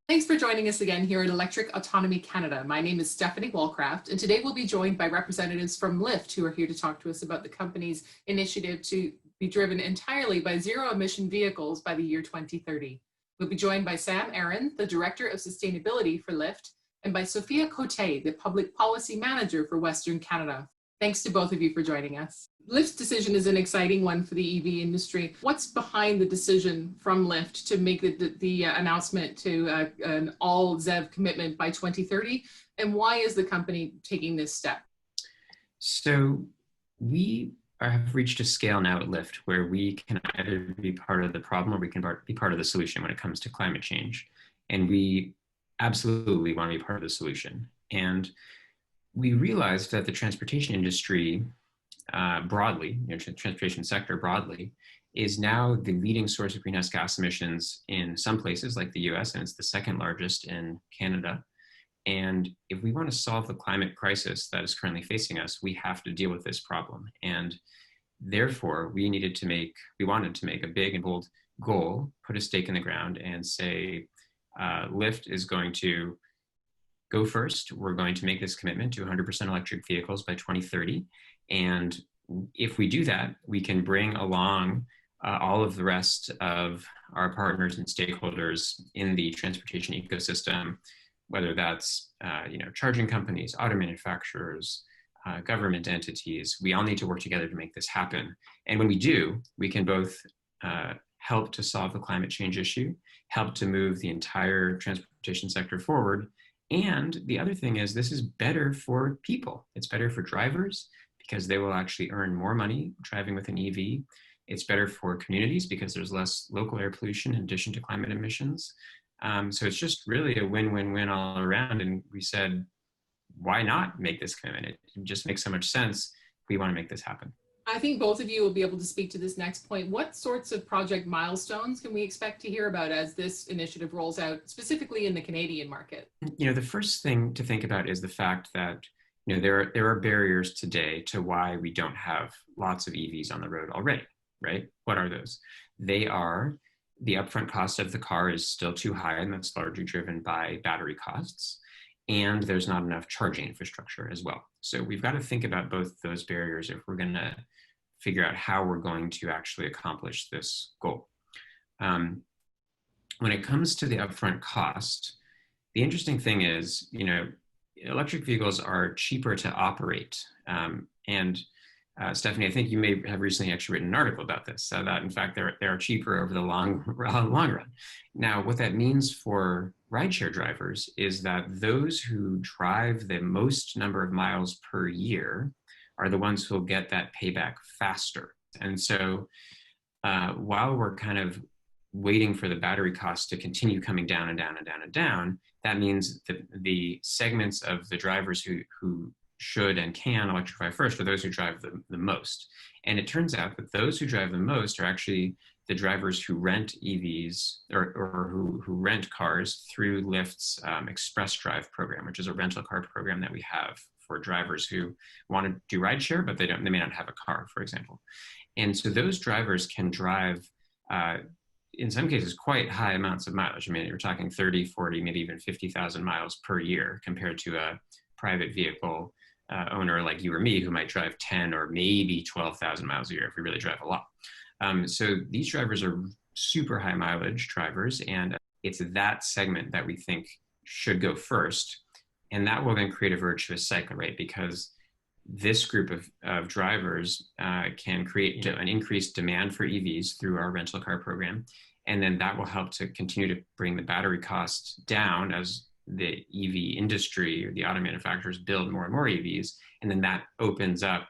Thanks for joining us again here at Electric Autonomy Canada. My name is Stephanie Wallcraft, and today we'll be joined by representatives from Lyft who are here to talk to us about the company's initiative to be driven entirely by zero-emission vehicles by the year 2030. We'll be joined by Sam Arons, the Director of Sustainability for Lyft, and by Sophia Cote, the Public Policy Manager for Western Canada. Thanks to both of you for joining us. Lyft's decision is an exciting one for the EV industry. What's behind the decision from Lyft to make the announcement to an all ZEV commitment by 2030? And why is the company taking this step? So we have reached a scale now at Lyft where we can either be part of the problem or we can be part of the solution when it comes to climate change. And we absolutely want to be part of the solution. And we realized that the transportation industry broadly, transportation sector broadly, is now the leading source of greenhouse gas emissions in some places like the US, and it's the second largest in Canada. And if we want to solve the climate crisis that is currently facing us, we have to deal with this problem. And therefore, we wanted to make a big and bold goal, put a stake in the ground and say, Lyft is going to go first. We're going to make this commitment to 100% electric vehicles by 2030. And if we do that, we can bring along all of the rest of our partners and stakeholders in the transportation ecosystem, whether that's charging companies, auto manufacturers, government entities. We all need to work together to make this happen. And when we do, we can both help to solve the climate change issue, help to move the entire transportation sector forward. And the other thing is, this is better for people. It's better for drivers because they will actually earn more money driving with an EV. It's better for communities because there's less local air pollution in addition to climate emissions. So it's just really a win-win-win all around. And we said, why not make this commitment? It just makes so much sense. We want to make this happen. I think both of you will be able to speak to this next point. What sorts of project milestones can we expect to hear about as this initiative rolls out, specifically in the Canadian market? The first thing to think about is the fact that there are barriers today to why we don't have lots of EVs on the road already, right? What are those? They are the upfront cost of the car is still too high, and that's largely driven by battery costs. And there's not enough charging infrastructure as well. So we've got to think about both those barriers if we're going to figure out how we're going to actually accomplish this goal. When it comes to the upfront cost, the interesting thing is, electric vehicles are cheaper to operate. Stephanie, I think you may have recently actually written an article about this, so that in fact they are cheaper over the long run. Now, what that means for rideshare drivers is that those who drive the most number of miles per year are the ones who will get that payback faster. And so while we're kind of waiting for the battery costs to continue coming down and down and down and down, that means that the segments of the drivers who should and can electrify first are those who drive the most. And it turns out that those who drive the most are actually the drivers who rent EVs or who rent cars through Lyft's Express Drive program, which is a rental car program that we have for drivers who want to do rideshare, but they may not have a car, for example. And so those drivers can drive, in some cases, quite high amounts of mileage. I mean, you're talking 30, 40, maybe even 50,000 miles per year compared to a private vehicle owner like you or me who might drive 10 or maybe 12,000 miles a year if we really drive a lot. So these drivers are super high mileage drivers, and it's that segment that we think should go first. And that will then create a virtuous cycle, right? Because this group of drivers can create an increased demand for EVs through our rental car program. And then that will help to continue to bring the battery costs down as the EV industry or the auto manufacturers build more and more EVs. And then that opens up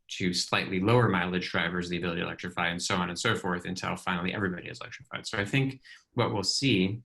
to slightly lower mileage drivers the ability to electrify, and so on and so forth, until finally everybody is electrified. So I think what we'll see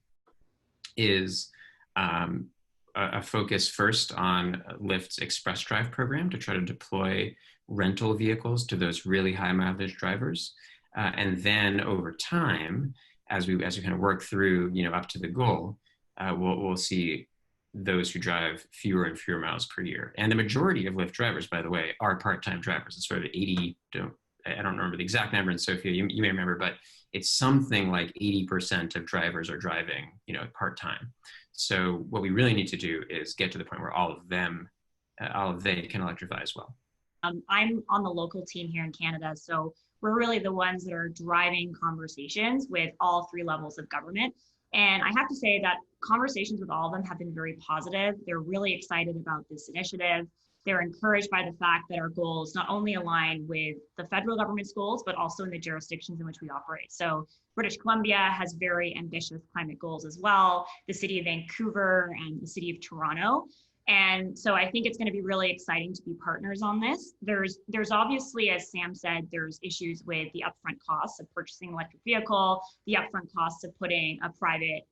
is a focus first on Lyft's Express Drive program to try to deploy rental vehicles to those really high mileage drivers. And then over time, as we kind of work through, up to the goal, we'll see those who drive fewer and fewer miles per year. And the majority of Lyft drivers, by the way, are part-time drivers. It's sort of 80 to I don't remember the exact number in Sophia, you may remember, but it's something like 80% of drivers are driving, part-time. So what we really need to do is get to the point where all of they can electrify as well. I'm on the local team here in Canada, so we're really the ones that are driving conversations with all three levels of government. And I have to say that conversations with all of them have been very positive. They're really excited about this initiative. They're encouraged by the fact that our goals not only align with the federal government's goals, but also in the jurisdictions in which we operate. So British Columbia has very ambitious climate goals as well, the city of Vancouver and the city of Toronto. And so I think it's going to be really exciting to be partners on this. There's obviously, as Sam said, there's issues with the upfront costs of purchasing an electric vehicle, the upfront costs of putting a private,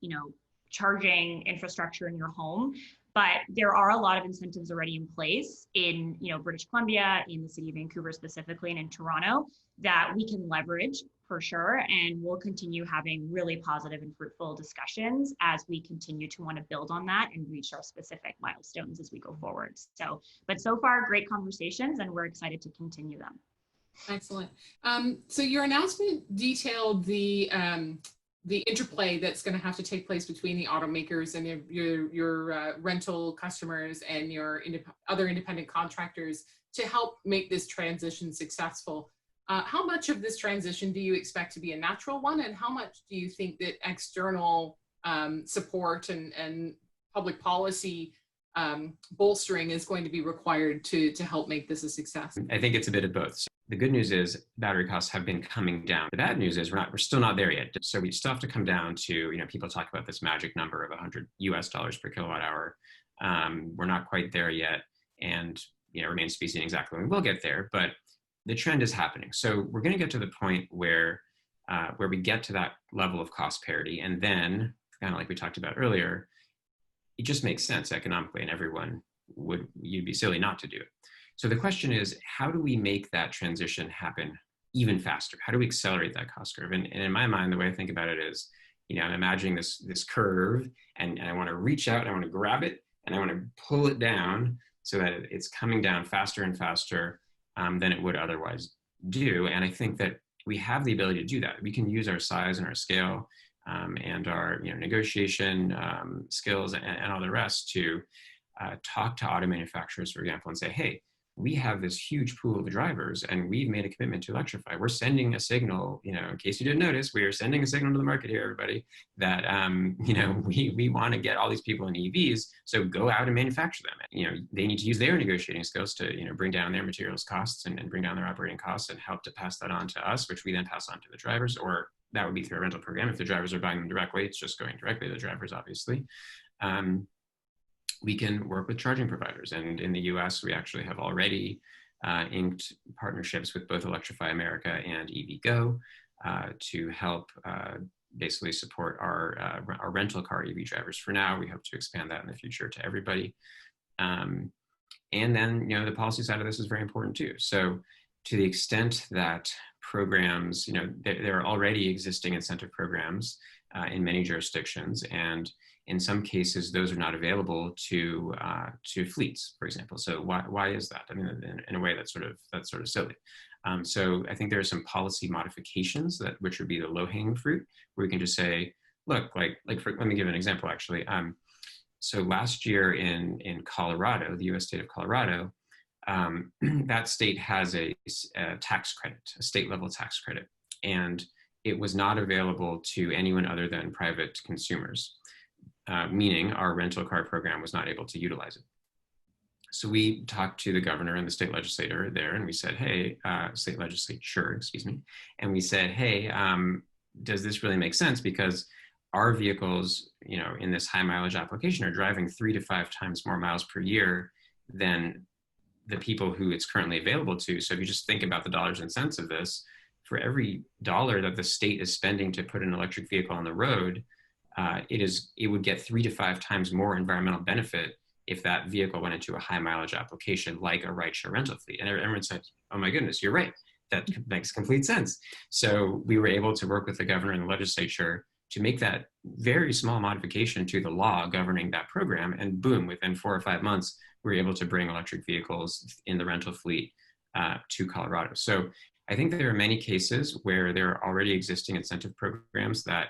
charging infrastructure in your home. But there are a lot of incentives already in place in, British Columbia, in the city of Vancouver specifically, and in Toronto that we can leverage for sure. And we'll continue having really positive and fruitful discussions as we continue to want to build on that and reach our specific milestones as we go forward. But so far, great conversations, and we're excited to continue them. Excellent. So your announcement detailed the interplay that's going to have to take place between the automakers and your rental customers and your other independent contractors to help make this transition successful. How much of this transition do you expect to be a natural one, and how much do you think that external support and public policy bolstering is going to be required to help make this a success? I think it's a bit of both. So the good news is battery costs have been coming down. The bad news is we're still not there yet. So we still have to come down to, people talk about this magic number of $100 per kilowatt hour. We're not quite there yet, and remains to be seen exactly when we'll get there. But the trend is happening. So we're going to get to the point where we get to that level of cost parity, and then, kind of like we talked about earlier, it just makes sense economically, and you'd be silly not to do it. So the question is, how do we make that transition happen even faster? How do we accelerate that cost curve? And in my mind, the way I think about it is, I'm imagining this curve, and I want to reach out, and I want to grab it, and I want to pull it down so that it's coming down faster and faster than it would otherwise do. And I think that we have the ability to do that. We can use our size and our scale and our negotiation skills and all the rest to talk to auto manufacturers, for example, and say, hey, we have this huge pool of drivers, and we've made a commitment to electrify. We're sending a signal, in case you didn't notice, we are sending a signal to the market here, everybody, that, we want to get all these people in EVs, so go out and manufacture them. They need to use their negotiating skills to, bring down their materials costs and bring down their operating costs and help to pass that on to us, which we then pass on to the drivers, or that would be through a rental program. If the drivers are buying them directly, it's just going directly to the drivers, obviously. We can work with charging providers. And in the US, we actually have already inked partnerships with both Electrify America and EVgo to help basically support our rental car EV drivers. For now, we hope to expand that in the future to everybody. And then, the policy side of this is very important too. So to the extent that programs, there are already existing incentive programs in many jurisdictions, and in some cases, those are not available to fleets, for example. So why is that? I mean, in a way that's sort of silly. So I think there are some policy modifications which would be the low-hanging fruit, where we can just say, look, let me give an example actually. So last year in Colorado, the U.S. state of Colorado, that state has a tax credit, a state-level tax credit, and it was not available to anyone other than private consumers. Meaning our rental car program was not able to utilize it. So we talked to the governor and the state legislator there, and we said, hey, state legislature, excuse me. And we said, hey, does this really make sense? Because our vehicles, in this high mileage application are driving 3 to 5 times more miles per year than the people who it's currently available to. So if you just think about the dollars and cents of this, for every dollar that the state is spending to put an electric vehicle on the road, it would get 3 to 5 times more environmental benefit if that vehicle went into a high mileage application like a rideshare rental fleet. And everyone said, oh my goodness, you're right. That makes complete sense. So we were able to work with the governor and the legislature to make that very small modification to the law governing that program. And boom, within 4 or 5 months, we were able to bring electric vehicles in the rental fleet to Colorado. So I think there are many cases where there are already existing incentive programs that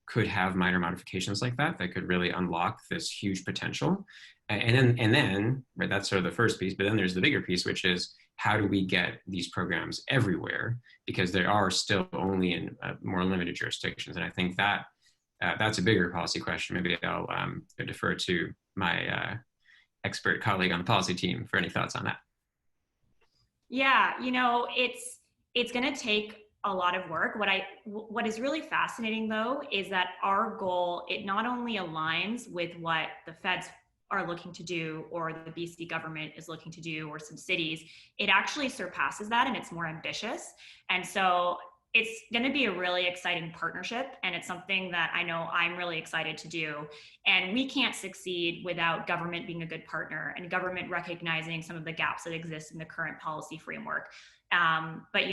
could have minor modifications like that could really unlock this huge potential. And then right, that's sort of the first piece, but then there's the bigger piece, which is how do we get these programs everywhere? Because they are still only in more limited jurisdictions. And I think that that's a bigger policy question. Maybe I'll defer to my expert colleague on the policy team for any thoughts on that. Yeah, it's going to take a lot of work. What is really fascinating though is that our goal, it not only aligns with what the feds are looking to do or the BC government is looking to do or some cities, it actually surpasses that and it's more ambitious. And so it's going to be a really exciting partnership, and it's something that I know I'm really excited to do. And we can't succeed without government being a good partner and government recognizing some of the gaps that exist in the current policy framework. But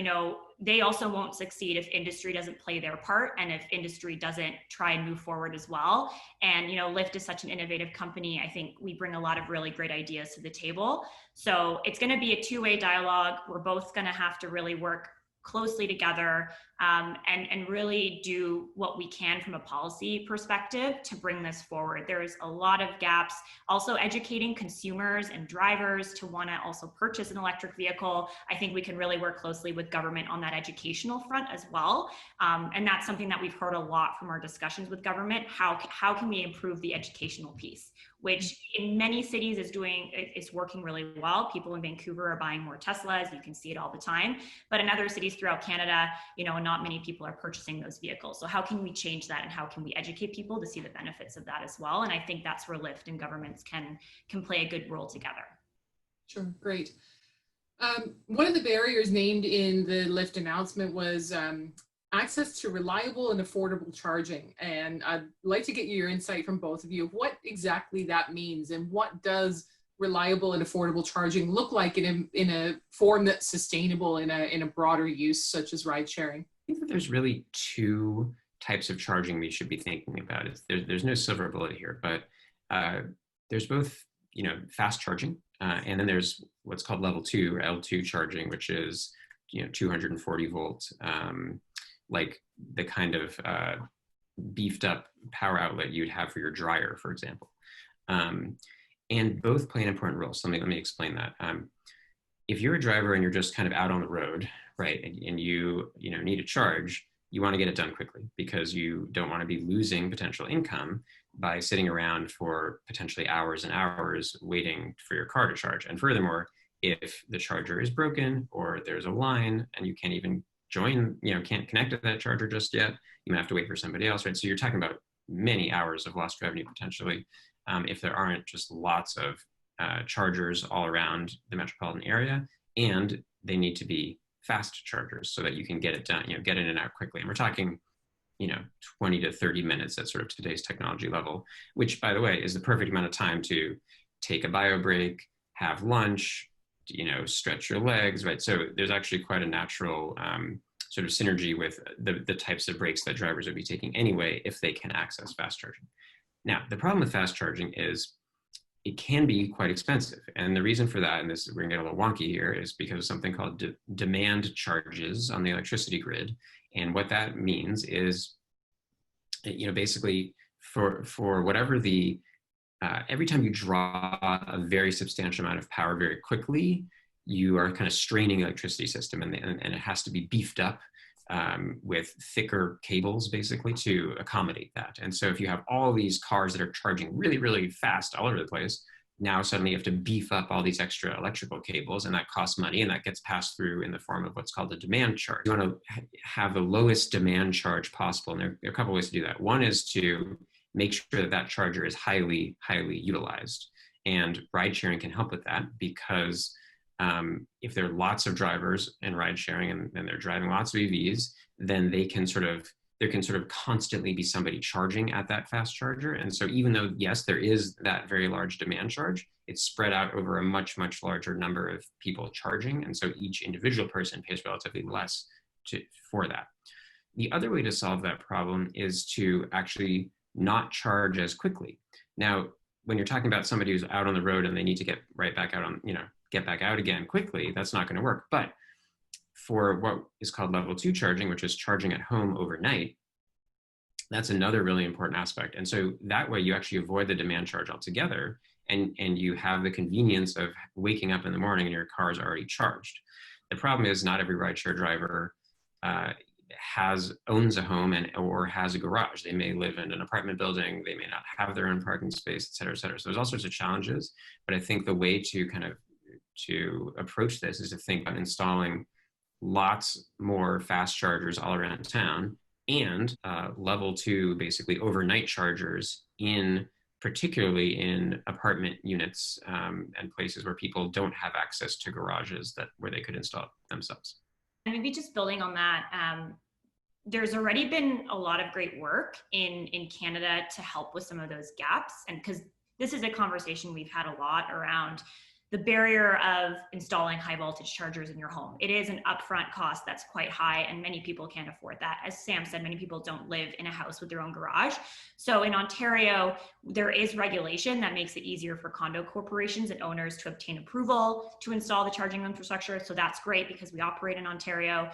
they also won't succeed if industry doesn't play their part and if industry doesn't try and move forward as well. And Lyft is such an innovative company. I think we bring a lot of really great ideas to the table. So it's going to be a two-way dialogue. We're both going to have to really work closely together and really do what we can from a policy perspective to bring this forward. There's a lot of gaps. Also educating consumers and drivers to want to also purchase an electric vehicle. I think we can really work closely with government on that educational front as well. And that's something that we've heard a lot from our discussions with government. How can we improve the educational piece, which in many cities is working really well. People in Vancouver are buying more Teslas. You can see it all the time. But in other cities throughout Canada, not many people are purchasing those vehicles. So how can we change that, and how can we educate people to see the benefits of that as well? And I think that's where Lyft and governments can play a good role together. Sure, great. One of the barriers named in the Lyft announcement was access to reliable and affordable charging. And I'd like to get your insight from both of you of what exactly that means, and what does reliable and affordable charging look like in a form that's sustainable in a broader use, such as ride sharing? I think that there's really two types of charging we should be thinking about. There's no silver bullet here, but there's both, fast charging, and then there's what's called level 2 or L2 charging, which is 240 volts, like the kind of beefed up power outlet you'd have for your dryer, for example. And both play an important role. So let me explain that. If you're a driver and you're just kind of out on the road, right, and you need a charge, you want to get it done quickly because you don't want to be losing potential income by sitting around for potentially hours and hours waiting for your car to charge. And furthermore, if the charger is broken or there's a line and you can't even can't connect to that charger just yet, you might have to wait for somebody else, right? So you're talking about many hours of lost revenue potentially if there aren't just lots of chargers all around the metropolitan area, and they need to be fast chargers so that you can get it done, get in and out quickly. And we're talking, 20 to 30 minutes at sort of today's technology level, which, by the way, is the perfect amount of time to take a bio break, have lunch, stretch your legs, right? So there's actually quite a natural sort of synergy with the types of breaks that drivers would be taking anyway if they can access fast charging. Now, the problem with fast charging is it can be quite expensive. And the reason for that, and we're gonna get a little wonky here, is because of something called demand charges on the electricity grid. And what that means is, basically for whatever every time you draw a very substantial amount of power very quickly, you are kind of straining the electricity system, and it has to be beefed up with thicker cables basically to accommodate that. And so if you have all these cars that are charging really, really fast all over the place, now suddenly you have to beef up all these extra electrical cables, and that costs money, and that gets passed through in the form of what's called a demand charge. You want to have the lowest demand charge possible, and there are a couple ways to do that. One is to make sure that charger is highly, highly utilized, and ride sharing can help with that because if there are lots of drivers in ride sharing and they're driving lots of EVs, then there can sort of constantly be somebody charging at that fast charger. And so even though, yes, there is that very large demand charge, it's spread out over a much, much larger number of people charging. And so each individual person pays relatively less for that. The other way to solve that problem is to actually not charge as quickly. Now, when you're talking about somebody who's out on the road and they need to get right back out on, get back out again quickly, that's not going to work. But For what is called level 2 charging, which is charging at home overnight, that's another really important aspect. And so that way you actually avoid the demand charge altogether, and you have the convenience of waking up in the morning and your car is already charged. The problem is not every rideshare driver owns a home or has a garage. They may live in an apartment building, they may not have their own parking space, et cetera, et cetera. So there's all sorts of challenges, but I think the way to approach this is to think about installing lots more fast chargers all around town, and level 2, basically overnight chargers, particularly in apartment units and places where people don't have access to garages where they could install themselves. And maybe just building on that, there's already been a lot of great work in Canada to help with some of those gaps. And because this is a conversation we've had a lot around the barrier of installing high voltage chargers in your home. It is an upfront cost that's quite high, and many people can't afford that. As Sam said, many people don't live in a house with their own garage. So in Ontario, there is regulation that makes it easier for condo corporations and owners to obtain approval to install the charging infrastructure. So that's great because we operate in Ontario.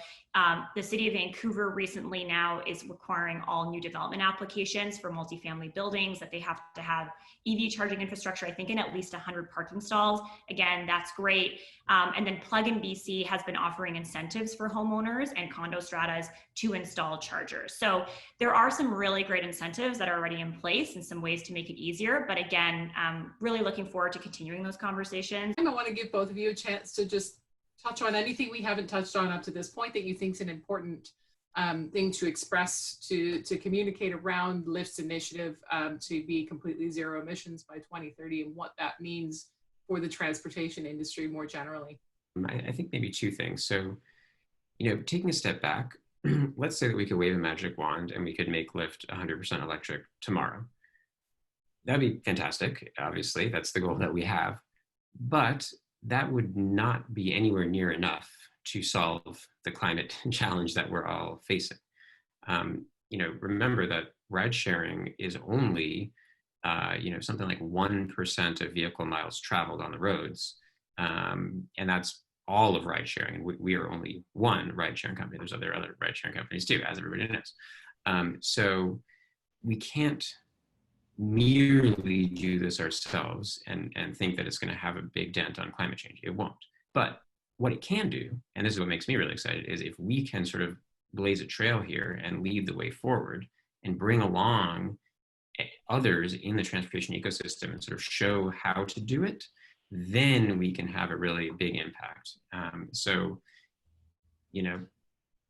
The city of Vancouver recently now is requiring all new development applications for multifamily buildings that they have to have EV charging infrastructure, I think in at least 100 parking stalls. Again, that's great. And then Plug-in BC has been offering incentives for homeowners and condo stratas to install chargers. So there are some really great incentives that are already in place and some ways to make it easier. But again, really looking forward to continuing those conversations. I want to give both of you a chance to just touch on anything we haven't touched on up to this point that you think is an important thing to express, to communicate around Lyft's initiative to be completely zero emissions by 2030, and what that means for the transportation industry more generally. I think maybe two things. So, taking a step back, let's say that we could wave a magic wand and we could make Lyft 100% electric tomorrow. That'd be fantastic. Obviously, that's the goal that we have. But that would not be anywhere near enough to solve the climate challenge that we're all facing. Remember that ride sharing is only something like 1% of vehicle miles traveled on the roads. And that's all of ride sharing. We are only one ride sharing company. There's other ride sharing companies too, as everybody knows. So we can't merely do this ourselves and think that it's going to have a big dent on climate change. It won't. But what it can do, and this is what makes me really excited, is if we can sort of blaze a trail here and lead the way forward and bring along others in the transportation ecosystem and sort of show how to do it, then we can have a really big impact.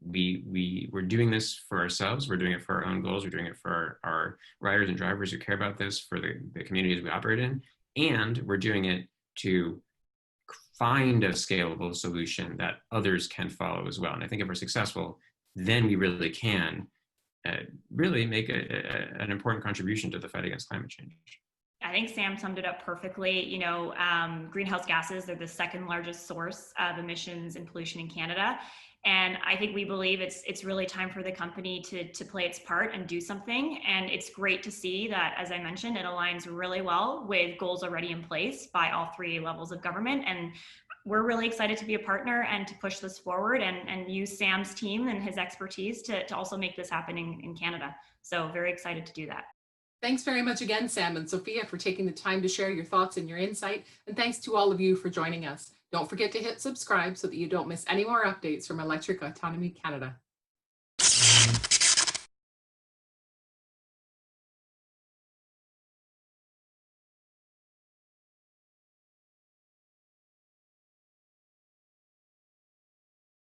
We're doing this for ourselves. We're doing it for our own goals. We're doing it for our riders and drivers who care about this, for the communities we operate in, and we're doing it to find a scalable solution that others can follow as well. And I think if we're successful, then we really can really make an important contribution to the fight against climate change. I think Sam summed it up perfectly. Greenhouse gases, they're the second largest source of emissions and pollution in Canada. And I think we believe it's really time for the company to play its part and do something. And it's great to see that, as I mentioned, it aligns really well with goals already in place by all three levels of government. And we're really excited to be a partner and to push this forward and use Sam's team and his expertise to also make this happen in Canada. So very excited to do that. Thanks very much again, Sam and Sophia, for taking the time to share your thoughts and your insight. And thanks to all of you for joining us. Don't forget to hit subscribe so that you don't miss any more updates from Electric Autonomy Canada.